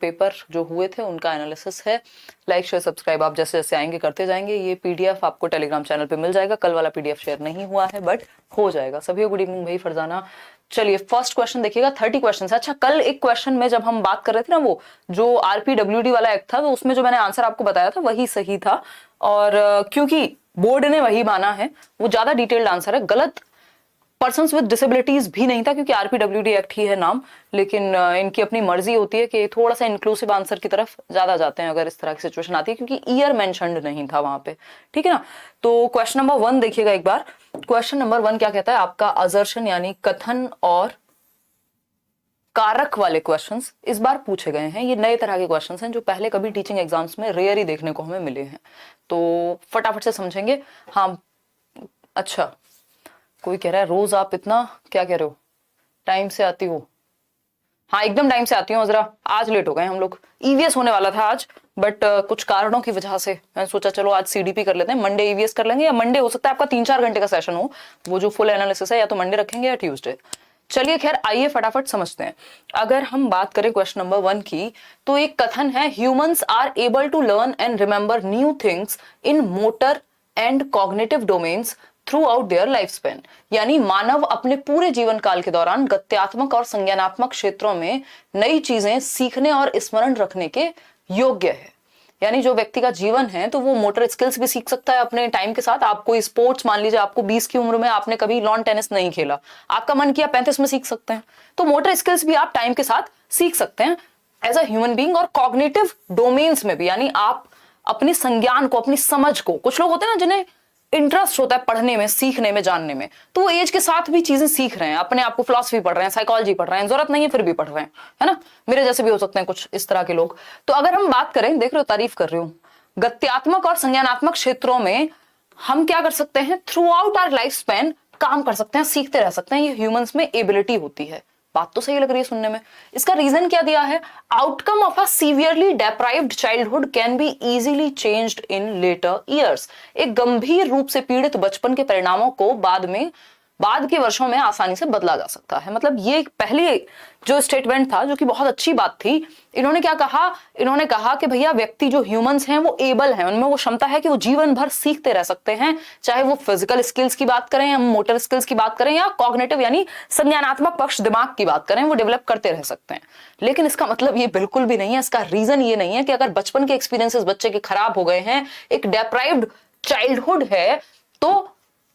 Paper जो हुए थे उनका एनालिसिस है। लाइक शेयर सब्सक्राइब आप जैसे जैसे आएंगे करते जाएंगे। ये पीडीएफ आपको टेलीग्राम चैनल पे मिल जाएगा। कल वाला पीडीएफ शेयर नहीं हुआ है बट हो जाएगा। सभी गुड इवनिंग भाई फरजाना। चलिए फर्स्ट क्वेश्चन देखिएगा, 30 क्वेश्चन है। अच्छा, कल एक क्वेश्चन में जब हम बात कर रहे थे ना, वो जो आरपीडब्ल्यूडी वाला एक्ट था, तो उसमें जो मैंने आंसर आपको बताया था वही सही था। और क्योंकि बोर्ड ने वही माना है, वो ज्यादा डिटेल्ड आंसर है। गलत पर्सन्स विद डिसेबिलिटीज भी नहीं था, क्योंकि आरपीडब्ल्यूडी एक्ट ही है नाम, लेकिन इनकी अपनी मर्जी होती है कि थोड़ा सा इंक्लूसिव आंसर की तरफ ज्यादा जाते हैं अगर इस तरह की सिचुएशन आती है, क्योंकि ईयर मेंशन्ड नहीं था वहां पे। ठीक है ना। तो क्वेश्चन नंबर 1 देखिएगा एक बार। क्वेश्चन नंबर 1 क्या कहता है आपका? असर्शन यानी कथन और कारक वाले क्वेश्चंस इस बार पूछे गए हैं। ये नए तरह के क्वेश्चंस हैं जो पहले कभी टीचिंग एग्जाम्स में रेयर ही देखने को हमें मिले हैं। तो फटाफट से समझेंगे। हाँ, अच्छा, कोई कह रहा है रोज आप इतना क्या कह रहे हो, टाइम से आती हो? हाँ, एकदम टाइम से आती हूँ। जरा आज लेट हो गए हम लोग। ईवीएस होने वाला था आज, बट कुछ कारणों की वजह से मैंने सोचा चलो आज सीडीपी कर लेते हैं, मंडे ईवीएस कर लेंगे। या मंडे हो सकता है आपका 3-4 घंटे का सेशन हो, वो जो फुल एनालिसिस है, या तो मंडे रखेंगे या ट्यूसडे। चलिए खैर, आइए फटाफट समझते हैं। अगर हम बात करें क्वेश्चन नंबर 1 की, तो एक कथन है, humans are able to learn and remember new things in motor and cognitive domains throughout their life span. यानी मानव अपने पूरे जीवन काल के दौरान गत्यात्मक और संज्ञानात्मक क्षेत्रों में नई चीजें सीखने और स्मरण रखने के योग्य है। यानी जो व्यक्ति का जीवन है, तो वो मोटर स्किल्स भी सीख सकता है अपने टाइम के साथ। आप कोई स्पोर्ट्स, मान लीजिए आपको 20 की उम्र में आपने कभी लॉन टेनिस नहीं खेला, आपका मन किया 35 में सीख सकते हैं, तो मोटर स्किल्स भी आप टाइम के साथ सीख सकते हैं एज अ ह्यूमन बीइंग। और कॉग्निटिव डोमेन्स में भी, यानी आप अपनी संज्ञान को, अपनी समझ को, कुछ लोग होते हैं ना जिन्हें इंटरेस्ट होता है पढ़ने में, सीखने में, जानने में, तो वो एज के साथ भी चीजें सीख रहे हैं, अपने आप को फिलॉसफी पढ़ रहे हैं, साइकोलॉजी पढ़ रहे हैं, जरूरत नहीं है फिर भी पढ़ रहे हैं, है ना। मेरे जैसे भी हो सकते हैं कुछ इस तरह के लोग। तो अगर हम बात करें, देख रहे हो तारीफ कर रही हूं, गत्यात्मक और संज्ञानात्मक क्षेत्रों में हम क्या कर सकते हैं? Throughout our life span काम कर सकते हैं, सीखते रह सकते हैं। ये ह्यूमंस में एबिलिटी होती है। बात तो सही लग रही है सुनने में। इसका रीजन क्या दिया है? Outcome of a severely deprived childhood can be easily changed in later years. एक गंभीर रूप से पीड़ित बचपन के परिणामों को बाद के वर्षों में आसानी से बदला जा सकता है। मतलब ये पहले जो स्टेटमेंट था, जो कि बहुत अच्छी बात थी, इन्होंने क्या कहा? इन्होंने कहा कि भैया व्यक्ति जो ह्यूमंस हैं वो एबल हैं, उनमें वो क्षमता है कि वो जीवन भर सीखते रह सकते हैं, चाहे वो फिजिकल स्किल्स की बात करें या मोटर स्किल्स की बात करें या कॉग्निटिव यानी संज्ञानात्मक पक्ष दिमाग की बात करें, वो डेवलप करते रह सकते हैं। लेकिन इसका मतलब ये बिल्कुल भी नहीं है, इसका रीजन ये नहीं है कि अगर बचपन के एक्सपीरियंसेस बच्चे के खराब हो गए हैं, एक डेप्राइव्ड चाइल्डहुड है, तो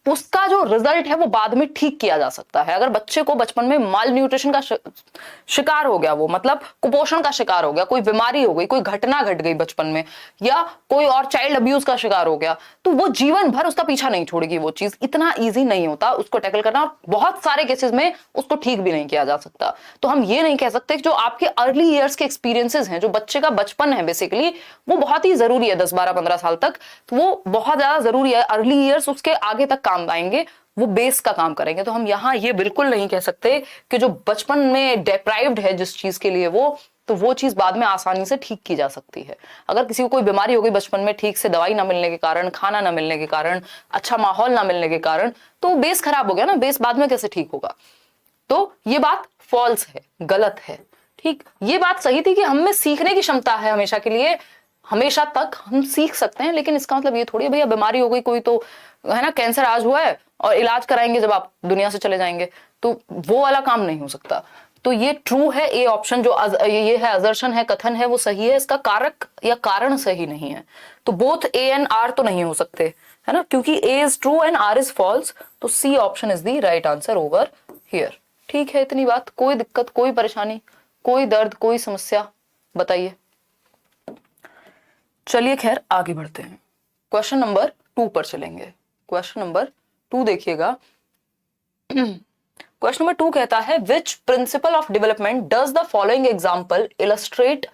उसका जो रिजल्ट है वो बाद में ठीक किया जा सकता है। अगर बच्चे को बचपन में माल न्यूट्रिशन का शिकार हो गया, वो मतलब कुपोषण का शिकार हो गया, कोई बीमारी हो गई, कोई घटना घट गई बचपन में, या कोई और चाइल्ड अब्यूज का शिकार हो गया, तो वो जीवन भर उसका पीछा नहीं छोड़ेगी। वो चीज इतना ईजी नहीं होता उसको टैकल करना, और बहुत सारे केसेस में उसको ठीक भी नहीं किया जा सकता। तो हम ये नहीं कह सकते कि जो आपके अर्ली ईयर्स के एक्सपीरियंसेस हैं, जो बच्चे का बचपन है बेसिकली, वो बहुत ही जरूरी है 10, 12, 15 साल तक, तो वो बहुत ज्यादा जरूरी है। अर्ली ईयर्स उसके आगे तक काम आएंगे, वो बेस का काम करेंगे। तो हम यहां ये बिल्कुल नहीं कह सकते कि जो बचपन में डेप्राइव्ड है जिस चीज के लिए वो चीज बाद में आसानी से ठीक की जा सकती है। अगर किसी को कोई बीमारी हो गई बचपन में, ठीक से दवाई ना मिलने के कारण, खाना ना मिलने के कारण, अच्छा माहौल ना मिलने के कारण, तो बेस खराब हो गया ना, बेस बाद में कैसे ठीक होगा? तो ये बात फॉल्स है, गलत है। ठीक, ये बात सही थी कि हम में सीखने की क्षमता है हमेशा के लिए, हमेशा तक हम सीख सकते हैं। लेकिन इसका मतलब ये थोड़ी है भैया बीमारी हो गई कोई, तो है ना, कैंसर आज हुआ है और इलाज कराएंगे जब आप दुनिया से चले जाएंगे, तो वो वाला काम नहीं हो सकता। तो ये ट्रू है, ए ऑप्शन जो ये है, असर्शन है, कथन है, वो सही है। इसका कारक या कारण सही नहीं है। तो बोथ ए एंड आर तो नहीं हो सकते, है ना, क्योंकि A is true and R is false. तो C option is the right answer over here. ठीक है, इतनी बात, कोई दिक्कत, कोई परेशानी, कोई दर्द, कोई समस्या बताइए। चलिए खैर आगे बढ़ते हैं, क्वेश्चन नंबर 2 पर चलेंगे। क्वेश्चन नंबर 2 देखिएगा। क्वेश्चन नंबर 2 कहता है, which principle of development does the following example illustrate.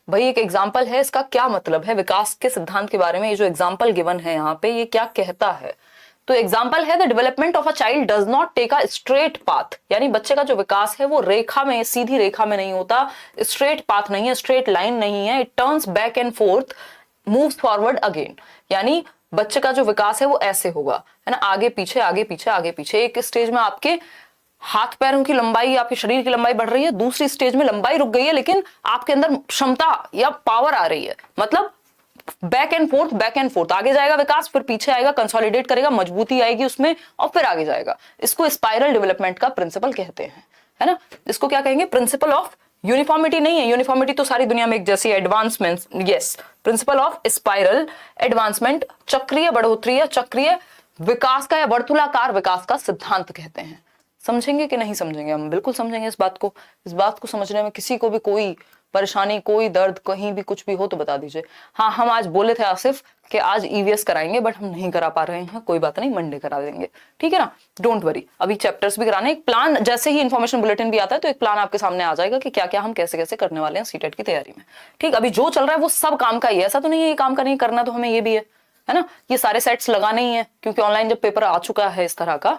भाई एक एग्जाम्पल है, इसका क्या मतलब है? विकास के सिद्धांत के बारे में ये जो एग्जाम्पल गिवन है यहाँ पे, ये क्या कहता है? तो एग्जाम्पल है, the development of a child does not take a straight path. यानी बच्चे का जो विकास है वो रेखा में, सीधी रेखा में नहीं होता, स्ट्रेट पाथ नहीं है, स्ट्रेट लाइन नहीं है। It turns back and fourth, moves forward again. यानी बच्चे का जो विकास है वो ऐसे होगा, है ना, आगे पीछे, आगे पीछे, आगे पीछे। एक स्टेज में आपके हाथ पैरों की लंबाई, आपके शरीर की लंबाई बढ़ रही है, दूसरी स्टेज में लंबाई रुक गई है लेकिन आपके अंदर क्षमता या पावर आ रही है, मतलब बैक एंड फोर्थ, आगे जाएगा विकास, फिर पीछे आएगा, कंसोलिडेट करेगा, मजबूती आएगी उसमें और फिर आगे जाएगा। इसको स्पाइरल डेवलपमेंट का प्रिंसिपल कहते हैं, है ना। इसको क्या कहेंगे? प्रिंसिपल ऑफ यूनिफॉर्मिटी नहीं है, यूनिफॉर्मिटी तो सारी दुनिया में एक जैसी advancement, yes, principle of spiral advancement, चक्रीय बढ़ोतरी या चक्रीय विकास का या वर्तुलाकार विकास का सिद्धांत कहते हैं। समझेंगे कि नहीं समझेंगे? हम बिल्कुल समझेंगे इस बात को। इस बात को समझने में किसी को भी कोई परेशानी, कोई दर्द, कहीं भी कुछ भी हो तो बता दीजिए। हाँ, हम आज बोले थे आसिफ कि आज ईवीएस कराएंगे, बट हम नहीं करा पा रहे हैं, कोई बात नहीं, मंडे करा देंगे, ठीक है ना, डोंट वरी। अभी चैप्टर्स भी कराने, एक प्लान, जैसे ही इन्फॉर्मेशन बुलेटिन भी आता है तो एक प्लान आपके सामने आ जाएगा कि क्या क्या हम कैसे कैसे करने वाले हैं सीटेट की तैयारी में, ठीक। अभी जो चल रहा है वो सब काम का ही है, ऐसा तो नहीं है ये काम का नहीं करना, तो हमें ये भी है ना, ये सारे सेट्स लगाने ही है, क्योंकि ऑनलाइन जब पेपर आ चुका है इस तरह का।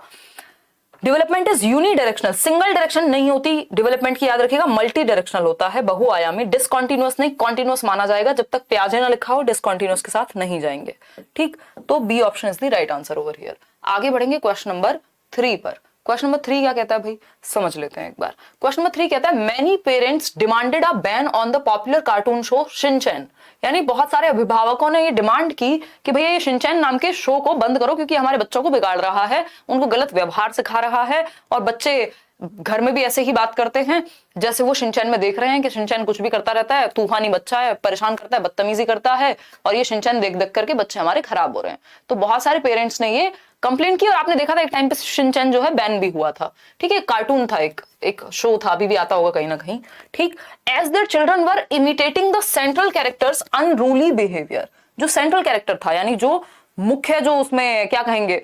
Development is unidirectional, single direction नहीं होती डेवलपमेंट की, याद रखिएगा, मल्टी डायरेक्शनल होता है, बहुआयामी। डिसकंटिन्यूअस नहीं, कॉन्टिन्यूअस माना जाएगा, जब तक प्याजे ना लिखा हो डिसकंटिन्यूअस के साथ नहीं जाएंगे, ठीक। तो B option is the right answer over here. आगे बढ़ेंगे क्वेश्चन नंबर 3 पर। क्वेश्चन नंबर 3 क्या कहता है भाई, समझ लेते हैं एक बार। क्वेश्चन नंबर 3 कहता है many parents demanded a ban on the popular cartoon show Shinchan, यानी बहुत सारे अभिभावकों ने ये डिमांड की कि भैया ये शिनचैन नाम के शो को बंद करो, क्योंकि हमारे बच्चों को बिगाड़ रहा है, उनको गलत व्यवहार सिखा रहा है, और बच्चे घर में भी ऐसे ही बात करते हैं जैसे वो शिनचैन में देख रहे हैं कि शिनचैन कुछ भी करता रहता है, तूफानी बच्चा है, परेशान करता है, बदतमीजी करता है, और ये शिनचैन देख देख करके बच्चे हमारे खराब हो रहे हैं। तो बहुत सारे पेरेंट्स ने ये कंप्लेंट की, और आपने देखा था एक टाइम पे शिनचैन जो है बैन भी हुआ था, ठीक है, कार्टून था, एक शो था, अभी भी आता होगा कहीं ना कहीं, ठीक। As their children were imitating the central characters unruly behaviour, जो सेंट्रल कैरेक्टर था, यानी जो मुख्य, जो उसमें क्या कहेंगे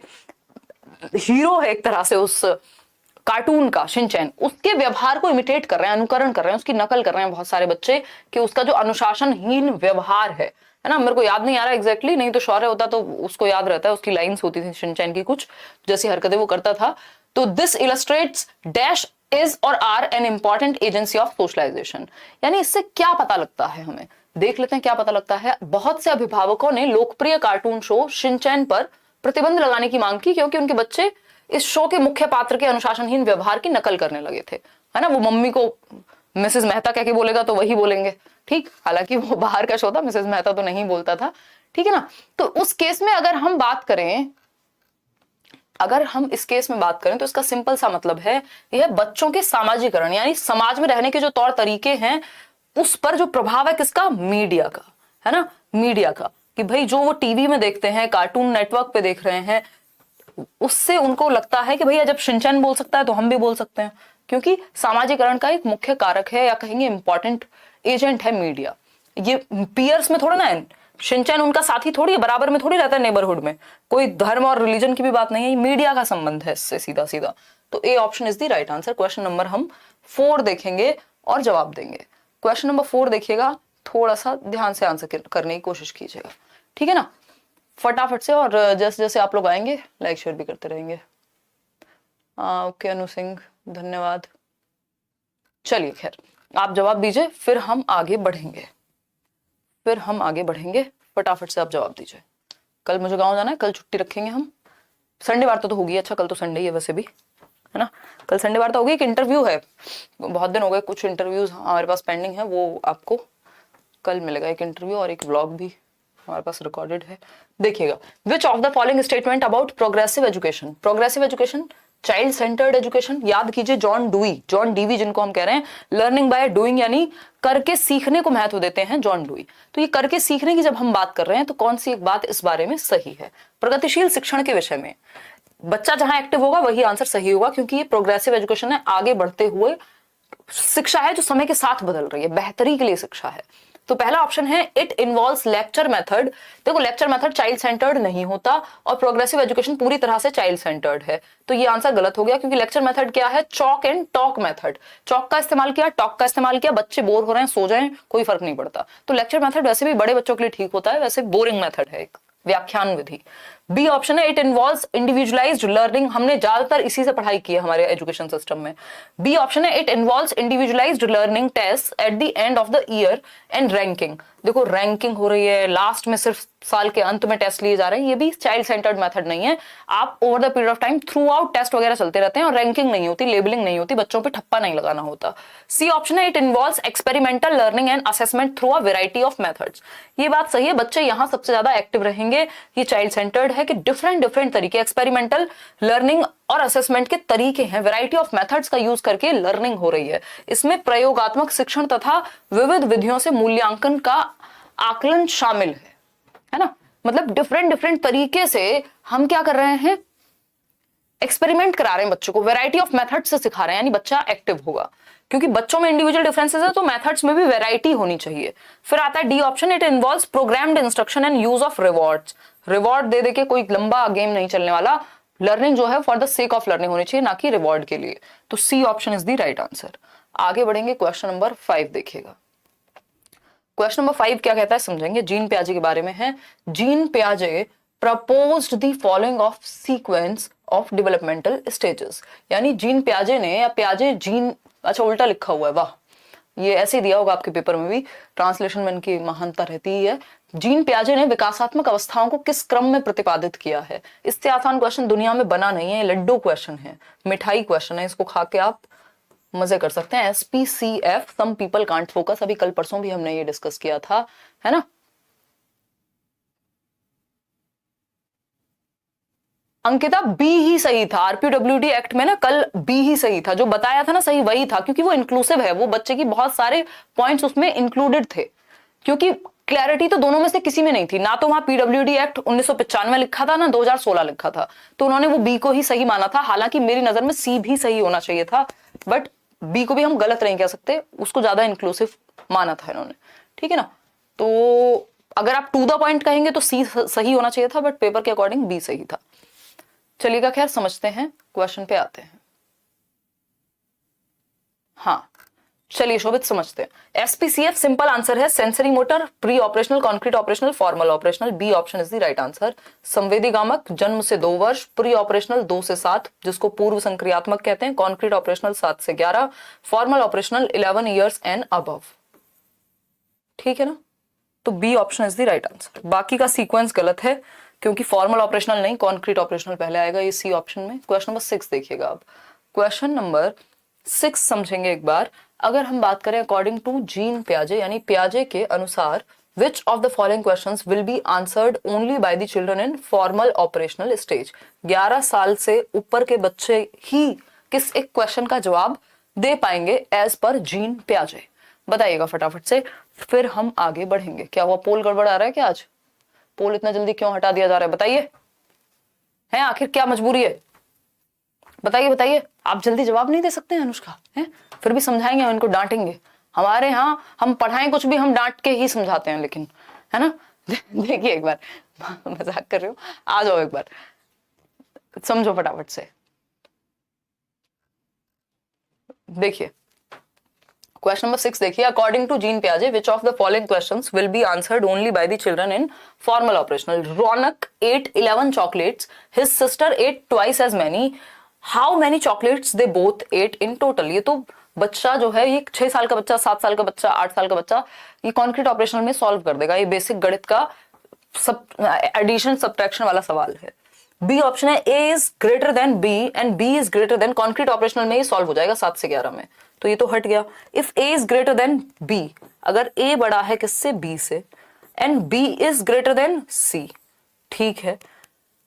हीरो है एक तरह से उस कार्टून का, शिनचैन, उसके व्यवहार को इमिटेट कर रहे हैं, अनुकरण कर रहे हैं, उसकी नकल कर रहे हैं बहुत सारे बच्चे, कि उसका जो अनुशासनहीन व्यवहार है ना, मेरे को याद नहीं आ रहा एग्जैक्टली, नहीं तो शौर्य होता तो उसको याद रहता है, उसकी लाइंस होती थी शिनचैन की, कुछ जैसी हरकतें वो करता था। तो this illustrates dash is or are an important agency of socialisation, यानी इससे क्या पता लगता है, हमें देख लेते हैं क्या पता लगता है। बहुत से अभिभावकों ने लोकप्रिय कार्टून शो शिनचैन पर प्रतिबंध लगाने की मांग की, क्योंकि उनके बच्चे इस शो के मुख्य पात्र के अनुशासनहीन व्यवहार की नकल करने लगे थे, है ना। वो मम्मी को मिसेस मेहता कह के बोलेगा तो वही बोलेंगे, ठीक, हालांकि वो बाहर का शो था, मिसेस मेहता तो नहीं बोलता था, ठीक है ना। तो उस केस में अगर हम बात करें, अगर हम इस केस में बात करें तो इसका सिंपल सा मतलब है, यह बच्चों के सामाजिकरण, यानी समाज में रहने के जो तौर तरीके हैं उस पर जो प्रभाव है किसका, मीडिया का, है ना, मीडिया का, कि भाई जो वो टीवी में देखते हैं, कार्टून नेटवर्क पे देख रहे हैं, उससे उनको लगता है कि भैया जब शिनचैन बोल सकता है तो हम भी बोल सकते हैं, क्योंकि सामाजिकरण का एक मुख्य कारक है, या कहेंगे इंपॉर्टेंट एजेंट है मीडिया। ये पीयर्स में थोड़ा ना है, शिनचैन उनका साथी थोड़ी है, बराबर में थोड़ी रहता है नेबरहुड में, कोई धर्म और रिलीजन की भी बात नहीं है, मीडिया का संबंध है इससे सीधा सीधा। तो A option is the right answer. Question number हम 4 देखेंगे और जवाब देंगे। क्वेश्चन नंबर 4 देखिएगा, थोड़ा सा ध्यान से आंसर करने की कोशिश कीजिएगा, ठीक है ना, फटाफट से, और जैसे जैसे आप लोग आएंगे लाइक शेयर भी करते रहेंगे। ओके अनु सिंह, धन्यवाद। चलिए खैर, आप जवाब दीजिए, फिर हम आगे बढ़ेंगे, फटाफट से आप जवाब दीजिए। कल मुझे गांव जाना है, कल छुट्टी रखेंगे हम, संडे वार तो होगी, अच्छा कल तो संडे ही है वैसे भी, है ना, कल संडे वार तो होगी। एक इंटरव्यू है, बहुत दिन हो गए, कुछ इंटरव्यूज हमारे पास पेंडिंग है, वो आपको कल मिलेगा, एक इंटरव्यू और एक व्लॉग भी हमारे पास रिकॉर्डेड है, देखिएगा। विच of the following statement about progressive education, progressive education, child centred education, याद कीजिए जॉन डीवी जिनको हम कह रहे हैं, लर्निंग बाय डूइंग, यानी करके सीखने को महत्व देते हैं जॉन डूई। तो ये करके सीखने की जब हम बात कर रहे हैं तो कौन सी एक बात इस बारे में सही है, प्रगतिशील शिक्षण के विषय में बच्चा जहां एक्टिव होगा वही आंसर सही होगा, क्योंकि ये प्रोग्रेसिव एजुकेशन है, आगे बढ़ते हुए शिक्षा है जो समय के साथ बदल रही है, बेहतरी के लिए शिक्षा है। तो पहला ऑप्शन है इट इन्वॉल्व्स लेक्चर मेथड। देखो लेक्चर मेथड चाइल्ड सेंटर्ड नहीं होता, और प्रोग्रेसिव एजुकेशन पूरी तरह से चाइल्ड सेंटर्ड है, तो ये आंसर गलत हो गया, क्योंकि लेक्चर मेथड क्या है, chalk and talk method, chalk का इस्तेमाल किया, टॉक का इस्तेमाल किया, बच्चे बोर हो रहे हैं सो जाएं, कोई फर्क नहीं पड़ता। तो लेक्चर मेथड वैसे भी बड़े बच्चों के लिए ठीक होता है, वैसे बोरिंग मेथड है, एक व्याख्यान विधि। बी ऑप्शन है इट इन्वॉल्व्स इंडिविजुअलाइज्ड लर्निंग, हमने ज्यादातर इसी से पढ़ाई की है हमारे एजुकेशन सिस्टम में। बी ऑप्शन है it involves individualised learning test at the end of the year and ranking. देखो रैंकिंग हो रही है, लास्ट में सिर्फ साल के अंत में टेस्ट लिए जा रहे हैं, ये भी चाइल्ड सेंटर्ड मेथड नहीं है। आप over the period of time throughout test वगैरह चलते रहते हैं और रैंकिंग नहीं होती, लेबलिंग नहीं होती, बच्चों पे ठप्पा नहीं लगाना होता। सी ऑप्शन है it involves experimental learning and assessment through a variety of methods. ये बात सही है, बच्चे यहाँ सबसे ज्यादा एक्टिव रहेंगे, ये चाइल्ड सेंटर्ड है कि डिफरेंट डिफरेंट तरीके एक्सपेरिमेंटल लर्निंग और असेसमेंट के तरीके हैं, वैरायटी ऑफ मेथड्स का यूज करके लर्निंग हो रही है। इसमें प्रयोगात्मक शिक्षण तथा विविध विधियों से मूल्यांकन का आकलन शामिल है ना। मतलब डिफरेंट डिफरेंट तरीके से हम क्या कर रहे हैं, एक्सपेरिमेंट करा रहे हैं बच्चों को, वैरायटी ऑफ मेथड से सिखा रहे हैं, यानी बच्चा एक्टिव होगा, क्योंकि बच्चों में इंडिविजुअल डिफरेंसेस है तो मेथड्स में भी वैरायटी होनी चाहिए। फिर आता है D option, it involves programmed instruction and use of rewards. Reward दे देके कोई लंबा गेम नहीं चलने वाला, लर्निंग जो है for the sake of learning होनी चाहिए, ना कि रिवॉर्ड के लिए। तो C option is the right answer. आगे बढ़ेंगे, क्वेश्चन नंबर 5 देखिएगा। क्वेश्चन नंबर 5 क्या कहता है समझेंगे, जीन पियाजे के बारे में है। जीन पियाजे proposed the following of sequence of developmental stages, यानी जीन पियाजे ने, या पियाजे जीन, अच्छा उल्टा लिखा हुआ है, वाह, ये ऐसे दिया होगा आपके पेपर में भी, ट्रांसलेशन में इनकी महानता रहती ही है। जीन पियाजे ने विकासात्मक अवस्थाओं को किस क्रम में प्रतिपादित किया है। इससे आसान क्वेश्चन दुनिया में बना नहीं है, लड्डू क्वेश्चन है, मिठाई क्वेश्चन है, इसको खा के आप मजे कर सकते हैं। SPCF, some people can't focus, अभी कल परसों भी हमने ये डिस्कस किया था, है ना। अंकिता बी ही सही था, RPWD एक्ट में ना कल बी ही सही था, जो बताया था ना सही वही था, क्योंकि वो इंक्लूसिव है, वो बच्चे की बहुत सारे पॉइंट्स उसमें इंक्लूडेड थे, क्योंकि क्लैरिटी तो दोनों में से किसी में नहीं थी ना। तो वहां PWD एक्ट 1995 लिखा था ना 2016 लिखा था, तो उन्होंने वो बी को ही सही माना था। हालांकि मेरी नजर में सी भी सही होना चाहिए था, बट बी को भी हम गलत नहीं कह सकते, उसको ज्यादा इंक्लूसिव माना था इन्होंने, ठीक है ना। तो अगर आप टू द पॉइंट कहेंगे तो सी सही होना चाहिए था, बट पेपर के अकॉर्डिंग बी सही था। चलिएगा, खैर समझते हैं, क्वेश्चन पे आते हैं। हाँ चलिए शोभित समझते हैं। SPCF सिंपल आंसर है sensory motor, pre operational, concrete operational, formal operational. B option is the right answer. संवेदी गामक जन्म से 2 वर्ष, प्री ऑपरेशनल 2 से 7, जिसको पूर्व संक्रियात्मक कहते हैं, कॉन्क्रीट ऑपरेशनल 7 से 11, formal operational 11 years and above, ठीक है ना। तो B option is the right answer. बाकी का सीक्वेंस गलत है, क्योंकि फॉर्मल ऑपरेशनल नहीं, कॉन्क्रीट ऑपरेशनल पहले आएगा, ये सी ऑप्शन में। क्वेश्चन नंबर 6 देखिएगा अब। क्वेश्चन नंबर 6 समझेंगे एक बार। अगर हम बात करें अकॉर्डिंग टू जीन पियाजे, यानी पियाजे के अनुसार, विच of the following questions will be answered only by the children in formal operational stage. 11 साल से ऊपर के बच्चे ही किस एक क्वेश्चन का जवाब दे पाएंगे एज पर जीन पियाजे, बताइएगा फटाफट से, फिर हम आगे बढ़ेंगे। क्या हुआ, पोल गड़बड़ आ रहा है क्या आज? पोल इतना जल्दी क्यों हटा दिया जा रहा है, बताइए, है आखिर क्या मजबूरी है, बताइए बताइए। आप जल्दी जवाब नहीं दे सकते हैं अनुष्का, हैं? फिर भी समझाएंगे, हम इनको डांटेंगे। हमारे यहाँ हम पढ़ाएं कुछ भी, हम डांट के ही समझाते हैं, लेकिन है ना। देखिए एक बार, मजाक कर रही हूँ, आ जाओ एक बार, समझो फटाफट से। देखिए क्वेश्चन नंबर 6 देखिए। अकॉर्डिंग टू जीन पियाजे, which of the following questions will be answered only by the children in formal operational. Raunak ate 11 chocolates, his sister ate twice as many, how many chocolates they both ate in total। ये तो बच्चा जो है, ये 6 साल का बच्चा, 7 साल का बच्चा, 8 साल का बच्चा, ये कॉन्क्रीट ऑपरेशनल में सॉल्व कर देगा। ये बेसिक गणित का एडिशन सब्ट्रैक्शन वाला सवाल है। बी ऑप्शन है A is greater than B and B is greater than, concrete operational में ये सॉल्व हो जाएगा 7 से 11 में, तो ये तो हट गया। If A is greater than B, अगर ए बड़ा है किससे, बी से, and B is greater than C, ठीक है।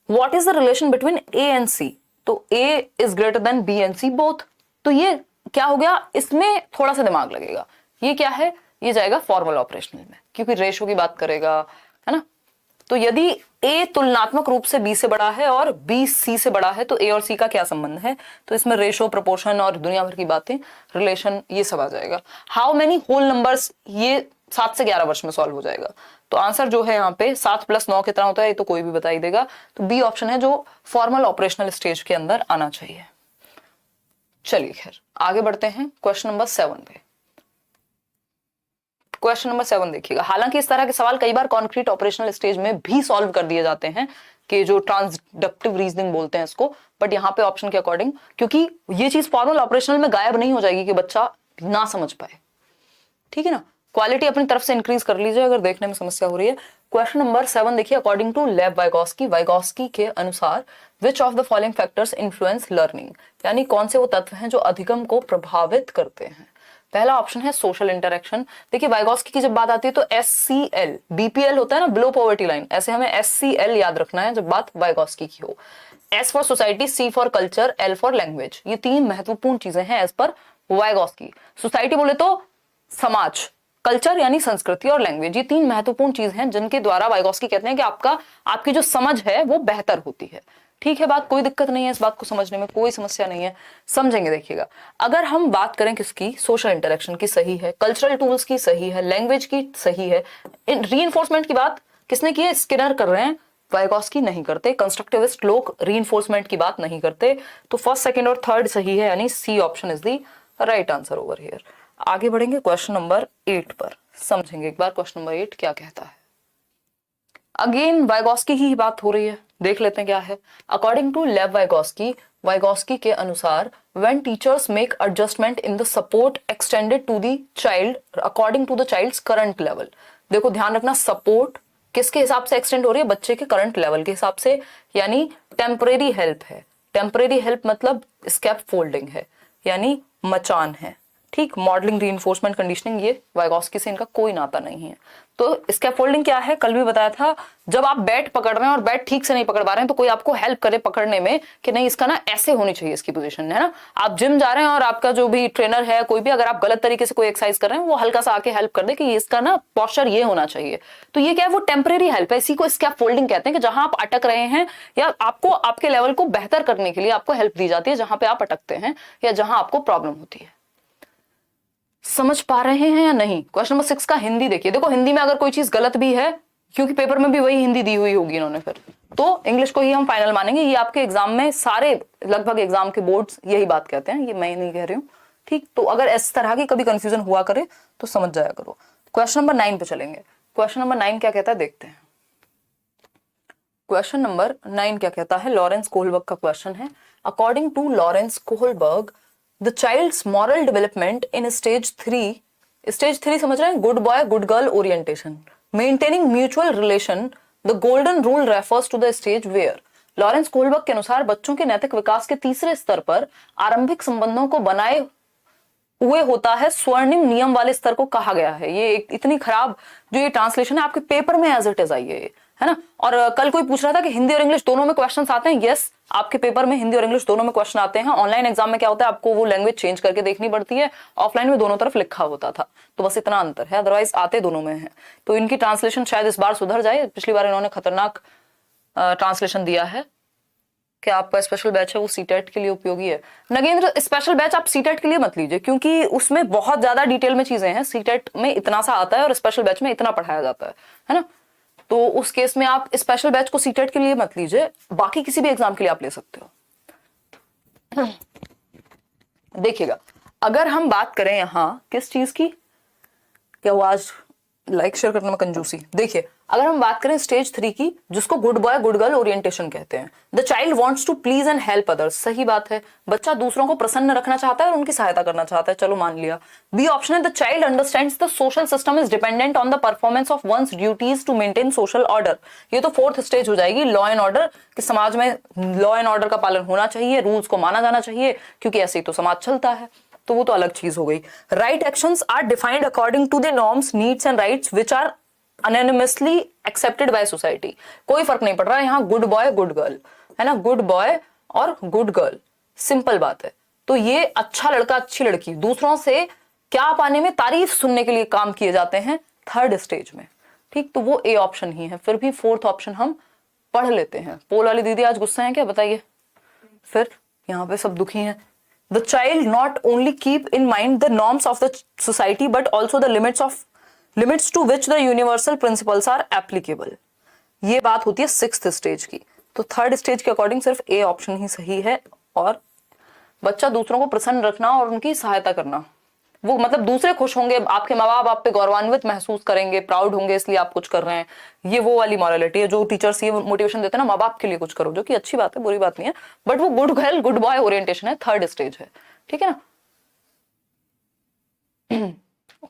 What is the relation between A and C, तो A is greater than B and C both, तो ये क्या हो गया, इसमें थोड़ा सा दिमाग लगेगा। ये क्या है, ये जाएगा फॉर्मल ऑपरेशनल में, क्योंकि रेशो की बात करेगा, है ना। तो यदि ए तुलनात्मक रूप से बी से बड़ा है और बी सी से बड़ा है, तो ए और सी का क्या संबंध है, तो इसमें रेशो, प्रोपोर्शन और दुनिया भर की बातें, रिलेशन, ये सब आ जाएगा। हाउ मेनी होल नंबर्स, ये 7 से 11 वर्ष में सॉल्व हो जाएगा। तो आंसर जो है यहाँ पे 7 + 9 कितना होता है, ये तो कोई भी बता ही देगा। तो बी ऑप्शन है जो फॉर्मल ऑपरेशनल स्टेज के अंदर आना चाहिए। चलिए खैर आगे बढ़ते हैं क्वेश्चन नंबर 7 पे। क्वेश्चन नंबर 7 देखिएगा। हालांकि इस तरह के सवाल कई बार कॉन्क्रीट ऑपरेशनल स्टेज में भी सॉल्व कर दिए जाते हैं, कि जो ट्रांसडक्टिव रीजनिंग बोलते हैं इसको, बट यहाँ पे ऑप्शन के अकॉर्डिंग, क्योंकि ये चीज फॉर्मल ऑपरेशनल में गायब नहीं हो जाएगी कि बच्चा ना समझ पाए, ठीक है ना। क्वालिटी अपनी तरफ से इंक्रीज कर लीजिए अगर देखने में समस्या हो रही है। क्वेश्चन नंबर 7 देखिए, अकॉर्डिंग टू लेव वाइगोस्की के अनुसार विच of the following factors influence learning, यानी कौन से वो तत्व हैं जो अधिगम को प्रभावित करते हैं। पहला ऑप्शन है सोशल इंटरेक्शन। देखिए वाइगोस्की की जब बात आती है तो SCL, BPL होता है ना, बिलो पॉवर्टी लाइन, ऐसे हमें SCL याद रखना है जब बात वाइगोस्की की हो। S for society, C for culture, L for language, ये 3 महत्वपूर्ण चीजें हैं एज पर वाइगोस्की। सोसाइटी बोले तो समाज, कल्चर यानी संस्कृति, और लैंग्वेज, ये 3 महत्वपूर्ण चीज हैं जिनके द्वारा वाइगोस्की कहते हैं कि आपकी जो समझ है वो बेहतर होती है। ठीक है बात, कोई दिक्कत नहीं है, इस बात को समझने में कोई समस्या नहीं है, समझेंगे। देखिएगा, अगर हम बात करें किसकी, सोशल इंटरेक्शन की सही है, कल्चरल टूल्स की सही है, लैंग्वेज की सही है, रीइंफोर्समेंट की बात किसने की है, स्किनर कर रहे हैं, वाइगोस्की नहीं करते। कंस्ट्रक्टिविस्ट लोग रीइंफोर्समेंट की बात नहीं करते। तो फर्स्ट, सेकंड और थर्ड सही है, यानी C option is the right answer over here. आगे बढ़ेंगे क्वेश्चन नंबर 8 पर, समझेंगे एक बार क्वेश्चन नंबर 8 क्या कहता है। अगेन वाइगोस्की ही बात हो रही है, देख लेते हैं क्या है। अकॉर्डिंग टू लेव वाइगोस्की के अनुसार when teachers make adjustment in the support extended to the child according to the child's current level. देखो ध्यान रखना, सपोर्ट किसके हिसाब से एक्सटेंड हो रही है, बच्चे के करंट लेवल के हिसाब से, यानी टेम्परेरी हेल्प है। टेम्परेरी हेल्प मतलब स्कैप फोल्डिंग है, यानी मचान है, ठीक। मॉडलिंग, रीइंफोर्समेंट, कंडीशनिंग, ये वाइगोस्की से इनका कोई नाता नहीं है। तो स्कैफोल्डिंग क्या है, कल भी बताया था, जब आप बैट पकड़ रहे हैं और बैट ठीक से नहीं पकड़ पा रहे हैं तो कोई आपको हेल्प करे पकड़ने में कि नहीं इसका ना ऐसे होनी चाहिए इसकी पोजीशन, है ना। आप जिम जा रहे हैं और आपका जो भी ट्रेनर है कोई भी, अगर आप गलत तरीके से कोई एक्सरसाइज कर रहे हैं वो हल्का सा आके हेल्प कर दे कि इसका ना पोस्चर ये होना चाहिए। तो ये क्या है, वो टेम्परेरी हेल्प है, इसी को स्कैफोल्डिंग कहते हैं, कि जहां आप अटक रहे हैं या आपको आपके लेवल को बेहतर करने के लिए आपको हेल्प दी जाती है जहां पे आप अटकते हैं या जहां आपको प्रॉब्लम होती है। समझ पा रहे हैं या नहीं। क्वेश्चन नंबर 6 का हिंदी देखिए। देखो हिंदी में अगर कोई चीज गलत भी है, क्योंकि पेपर में भी वही हिंदी दी हुई होगी इन्होंने, फिर तो इंग्लिश को ही हम फाइनल मानेंगे। ये आपके एग्जाम में सारे लगभग एग्जाम के बोर्ड्स यही बात कहते हैं, ये मैं नहीं कह रही हूँ, ठीक। तो अगर इस तरह की कभी कंफ्यूजन हुआ करे तो समझ जाया करो। क्वेश्चन नंबर 9 पे चलेंगे। क्वेश्चन नंबर 9 क्या कहता है देखते हैं। क्वेश्चन नंबर 9 क्या कहता है, लॉरेंस कोहलबर्ग का क्वेश्चन है। According to Lawrence Kohlberg The child's moral development in stage 3 समझ रहे हैं, good boy good girl orientation, maintaining mutual relation, the golden rule refers to the stage where Lawrence Kohlberg के अनुसार बच्चों के नैतिक विकास के तीसरे स्तर पर आरंभिक संबंधों को बनाए हुए होता है स्वर्णिम नियम वाले स्तर को कहा गया है। ये इतनी खराब जो ये ट्रांसलेशन है आपके पेपर में एज इट इज आई है ना। और कल कोई पूछ रहा था कि हिंदी और इंग्लिश दोनों में क्वेश्चंस आते हैं। यस, आपके पेपर में हिंदी और इंग्लिश दोनों में क्वेश्चन आते हैं। ऑनलाइन एग्जाम में क्या होता है, आपको वो लैंग्वेज चेंज करके देखनी पड़ती है, ऑफलाइन में दोनों तरफ लिखा होता था, तो बस इतना अंतर है, अदरवाइज आते दोनों में है। तो इनकी ट्रांसलेशन शायद इस बार सुधर जाए, पिछली बार इन्होंने खतरनाक ट्रांसलेशन दिया है। क्या आपका स्पेशल बैच है वो सीटेट के लिए उपयोगी है। नगेंद्र, स्पेशल बैच आप सीटेट के लिए मत लीजिए, क्योंकि उसमें बहुत ज्यादा डिटेल में चीजें हैं। सीटेट में इतना सा आता है और स्पेशल बैच में इतना पढ़ाया जाता है ना। तो उस केस में आप स्पेशल बैच को सीटेट के लिए मत लीजिए, बाकी किसी भी एग्जाम के लिए आप ले सकते हो। देखिएगा, अगर हम बात करें यहां किस चीज की, क्या वो आज लाइक शेयर करने में कंजूसी। देखिए, अगर हम बात करें स्टेज 3 की, जिसको good boy good girl orientation कहते हैं, the child wants to please and help others, सही बात है, बच्चा दूसरों को प्रसन्न रखना चाहता है और उनकी सहायता करना चाहता है, चलो मान लिया। बी ऑप्शन है, the child understands the social system is dependent on the performance of one's duties to maintain social order. ये तो 4th स्टेज हो जाएगी, लॉ एंड ऑर्डर, कि समाज में लॉ एंड ऑर्डर का पालन होना चाहिए, रूल्स को माना जाना चाहिए, क्योंकि ऐसे ही तो समाज चलता है, तो वो तो अलग चीज हो गई। Right actions are defined according to the norms, needs and rights which are anonymously accepted by society. कोई फर्क नहीं पड़ रहा है यहाँ, गुड बॉय गुड गर्ल है ना, गुड बॉय और गुड गर्ल, सिंपल बात है। तो ये अच्छा लड़का अच्छी लड़की, दूसरों से क्या पाने में, तारीफ सुनने के लिए काम किए जाते हैं 3rd स्टेज में, ठीक। तो वो ए ऑप्शन ही है। फिर भी 4th ऑप्शन हम पढ़ लेते हैं। पोल वाली दीदी आज गुस्सा है क्या, बताइए। फिर यहाँ पे सब दुखी हैं। The child not only keep in mind the norms of the society but also the limits to which the universal principles are applicable। ये बात होती है 6th स्टेज की। तो 3rd स्टेज के अकॉर्डिंग सिर्फ ए ऑप्शन ही सही है, और बच्चा दूसरों को प्रसन्न रखना और उनकी सहायता करना, वो मतलब दूसरे खुश होंगे, आपके माँ बाप आप पे गौरवान्वित महसूस करेंगे, प्राउड होंगे, इसलिए आप कुछ कर रहे हैं। ये वो वाली मॉरलिटी है जो टीचर्स ये मोटिवेशन देते हैं ना, माँ बाप के लिए कुछ करो, जो कि अच्छी बात है, बुरी बात नहीं है, बट वो good girl good boy orientation है, थर्ड स्टेज है, ठीक है ना।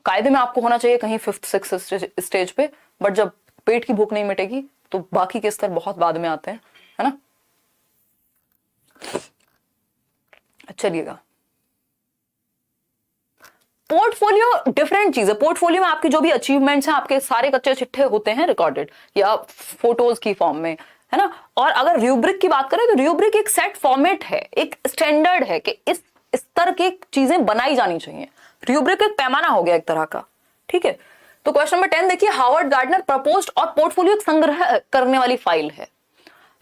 कायदे में आपको होना चाहिए कहीं फिफ्थ सिक्स स्टेज पे, बट जब पेट की भूख नहीं मिटेगी तो बाकी के स्तर बहुत बाद में आते हैं, है ना। चलिएगा, पोर्टफोलियो डिफरेंट चीज है। पोर्टफोलियो में आपके जो भी अचीवमेंट्स हैं, आपके सारे कच्चे चिट्ठे होते हैं रिकॉर्डेड या फोटोज की फॉर्म में, है ना। और अगर रूब्रिक की बात करें तो रूब्रिक एक सेट फॉर्मेट है, एक स्टैंडर्ड है कि इस स्तर की चीजें बनाई जानी चाहिए। रूब्रिक एक पैमाना हो गया एक तरह का, ठीक है। तो क्वेश्चन नंबर 10 देखिए, हार्वर्ड गार्डनर प्रपोज्ड, और पोर्टफोलियो संग्रह करने वाली फाइल है।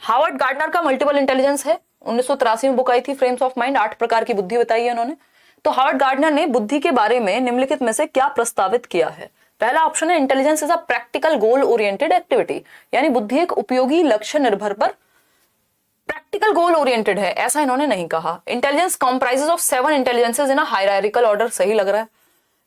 हार्वर्ड गार्डनर का मल्टीपल इंटेलिजेंस है, 1983 में बुक आई थी, फ्रेम्स ऑफ माइंड, 8 प्रकार की बुद्धि बताई है उन्होंने। तो हार्वर्ड गार्डनर ने बुद्धि के बारे में निम्नलिखित में से क्या प्रस्तावित किया है। पहला ऑप्शन है, intelligence is a practical goal oriented activity, यानी बुद्धि एक उपयोगी लक्ष्य निर्भर पर प्रैक्टिकल गोल ओरिएंटेड है, ऐसा इन्होंने नहीं कहा। Intelligence comprises of 7 intelligences in a hierarchical order, सही लग रहा है।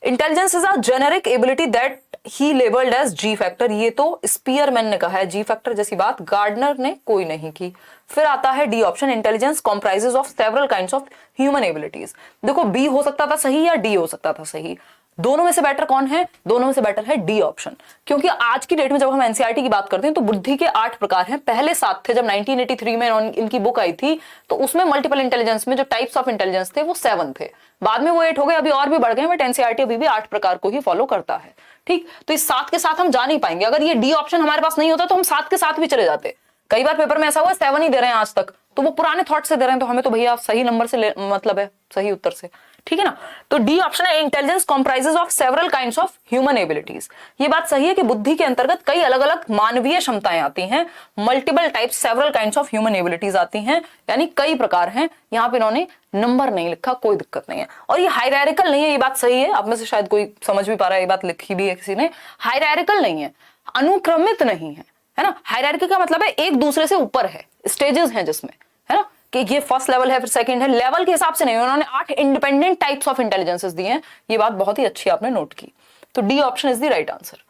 Intelligence is a generic ability that he labelled as G factor, ये तो स्पीयरमैन ने कहा है, जी फैक्टर जैसी बात गार्डनर ने कोई नहीं की। फिर आता है D option, intelligence comprises of several kinds of human abilities. देखो बी हो सकता था सही या डी हो सकता था सही, दोनों में से बेटर कौन है, दोनों में से बेटर है डी ऑप्शन। क्योंकि आज की डेट में जब हम एनसीईआरटी की बात करते हैं तो बुद्धि के 8 प्रकार हैं, पहले 7 थे जब 1983 में इनकी बुक आई थी, तो उसमें मल्टीपल इंटेलिजेंस में जो टाइप्स ऑफ इंटेलिजेंस थे वो 7 थे, बाद में वो 8 हो गए, अभी और भी बढ़ गए, बट एनसीईआरटी अभी भी 8 प्रकार को ही फॉलो करता है, ठीक। तो इस 7 के साथ हम जा नहीं पाएंगे, अगर ये डी ऑप्शन हमारे पास नहीं होता तो हम 7 के साथ भी चले जाते। कई बार पेपर में ऐसा हुआ 7 ही दे रहे हैं आज तक, तो वो पुराने थॉट से दे रहे हैं, तो हमें तो भैया सही नंबर से मतलब है, सही उत्तर से, ठीक है ना। तो डी ऑप्शन है, intelligence comprises of several kinds of human abilities. ये बात सही है कि बुद्धि के अंतर्गत कई अलग अलग मानवीय क्षमताएं आती हैं, multiple types several kinds of human abilities आती हैं, यानी कई प्रकार हैं। यहाँ पे इन्होंने नंबर नहीं लिखा, कोई दिक्कत नहीं है। और ये हायरार्किकल नहीं है, ये बात सही है, आप में से शायद कोई समझ भी पा रहा है, ये बात लिखी भी है किसी ने, हायरार्किकल नहीं है, अनुक्रमित नहीं है ना। हायरार्की का मतलब है एक दूसरे से ऊपर है, स्टेजेस हैं जिसमें, है ना, कि ये फर्स्ट लेवल है फिर सेकंड है, लेवल के हिसाब से नहीं। उन्होंने 8 इंडिपेंडेंट टाइप्स ऑफ इंटेलिजेंसेस दिए हैं, ये बात बहुत ही अच्छी आपने नोट की। तो D option is the right answer.